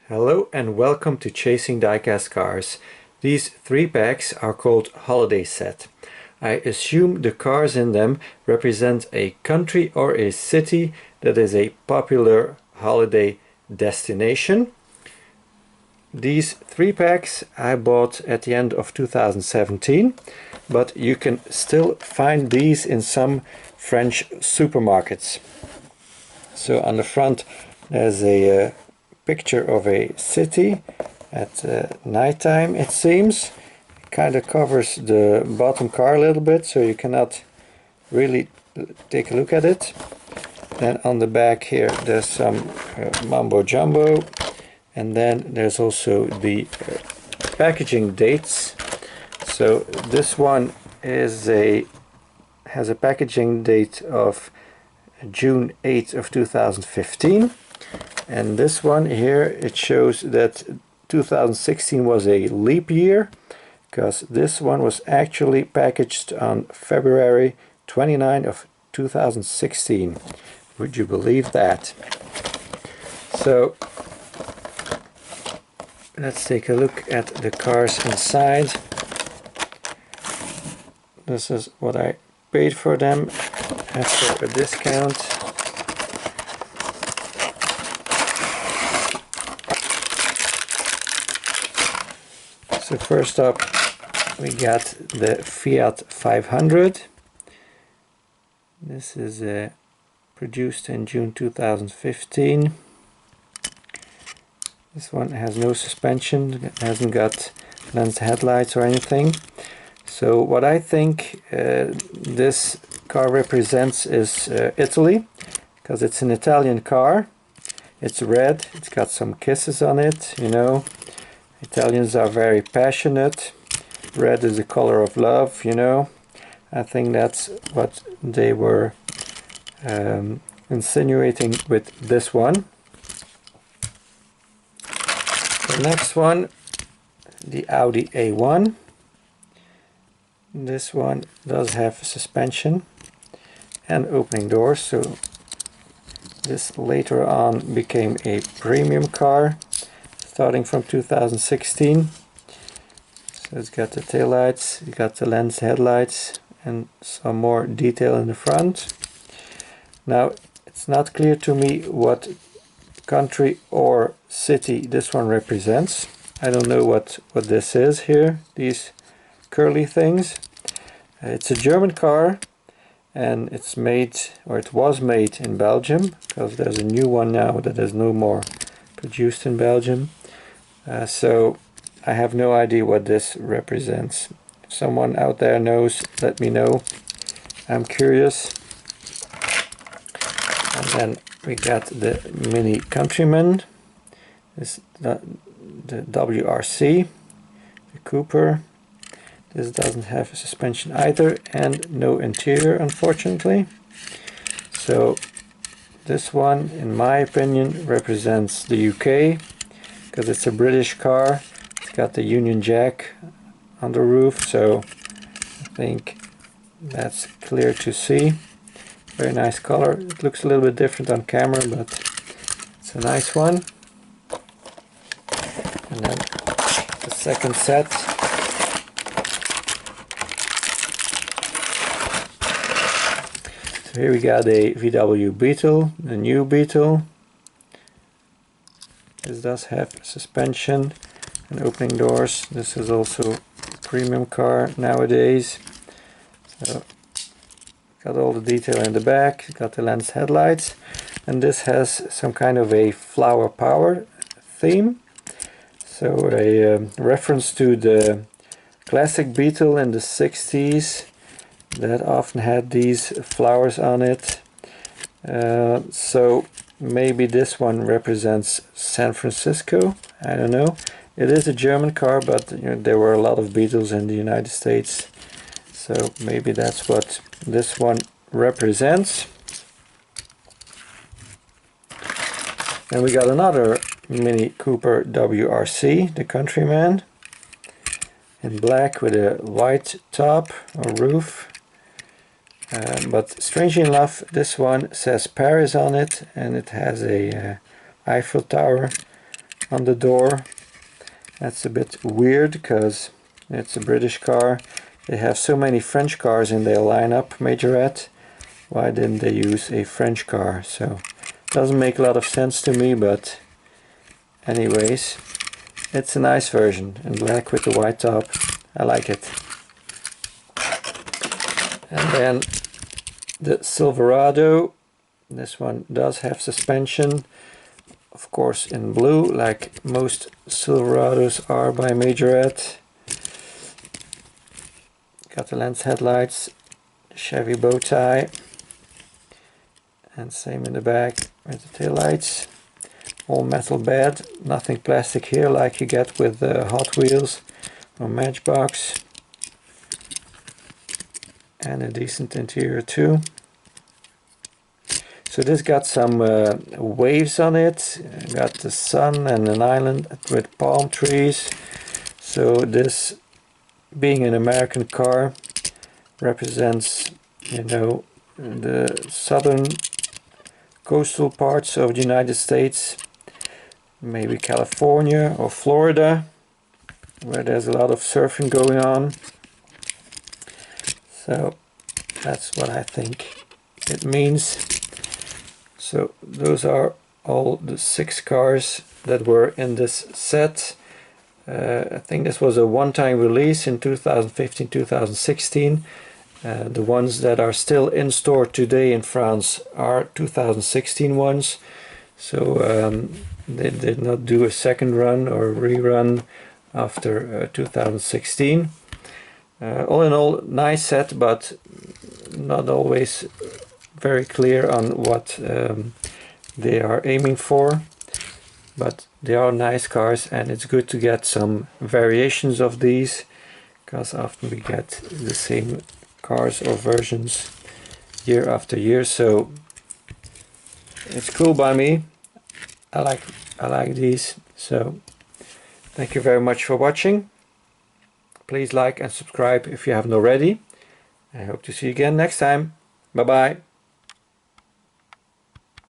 Hello and welcome to Chasing Diecast Cars. These 3 packs are called Holiday Set. I assume the cars in them represent a country or a city that is a popular holiday destination. These 3 packs I bought at the end of 2017, but you can still find these in some French supermarkets. So on the front there's a picture of a city at nighttime, it seems. It kind of covers the bottom car a little bit, so you cannot really take a look at it. Then on the back here there's some mumbo jumbo, and then there's also the packaging dates. So this one has a packaging date of June 8th of 2015. And this one here, it shows that 2016 was a leap year, because this one was actually packaged on February 29th of 2016. Would you believe that? So let's take a look at the cars inside. This is what I paid for them after a discount. So first up we got the Fiat 500. This is produced in June 2015. This one has no suspension, it hasn't got lens headlights or anything. So what I think this car represents is Italy, because it's an Italian car. It's red, it's got some kisses on it, you know. Italians are very passionate. Red is the color of love, you know. I think that's what they were insinuating with this one. The next one, the Audi A1. This one does have suspension and opening doors, so this later on became a premium car, starting from 2016. So it's got the taillights, it's got the lens headlights, and some more detail in the front. Now it's not clear to me what country or city this one represents. I don't know what this is here, these curly things. It's a German car, and it's made, or it was made, in Belgium, because there's a new one now that is no more produced in Belgium. So I have no idea what this represents. If someone out there knows, let me know. I'm curious. And then we got the Mini Countryman. This the WRC, the Cooper. This doesn't have a suspension either, and no interior, unfortunately. So this one, in my opinion, represents the UK, because it's a British car. It's got the Union Jack on the roof, so I think that's clear to see. Very nice color. It looks a little bit different on camera, but it's a nice one. And then the second set. So here we got a VW Beetle, the new Beetle. This does have suspension and opening doors. This is also a premium car nowadays. So got all the detail in the back, got the lens headlights, and this has some kind of a flower power theme. So a reference to the classic Beetle in the 60s that often had these flowers on it. So maybe this one represents San Francisco, I don't know. It is a German car, but you know, there were a lot of Beetles in the United States, so maybe that's what this one represents. And we got another Mini Cooper WRC, the Countryman, in black with a white top or roof. But strangely enough, this one says Paris on it, and it has a Eiffel Tower on the door. That's a bit weird because it's a British car. They have so many French cars in their lineup, Majorette. Why didn't they use a French car? So doesn't make a lot of sense to me, but anyways, it's a nice version in black with the white top. I like it. And then the Silverado. This one does have suspension, of course in blue, like most Silverados are by Majorette. Got the lens headlights, Chevy bow tie, and same in the back with the tail lights. All metal bed, nothing plastic here like you get with Hot Wheels or Matchbox. And a decent interior too. So this got some waves on it, got the sun and an island with palm trees. So this, being an American car, represents, you know, the southern coastal parts of the United States, maybe California or Florida, where there's a lot of surfing going on. So that's what I think it means. So those are all the 6 cars that were in this set. I think this was a one-time release in 2015-2016. The ones that are still in store today in France are 2016 ones. So they did not do a second run or rerun after 2016. All in all, nice set, but not always very clear on what they are aiming for. But they are nice cars, and it's good to get some variations of these, because often we get the same cars or versions year after year. So it's cool by me. I like these. So thank you very much for watching. Please like and subscribe if you haven't already. I hope to see you again next time. Bye bye.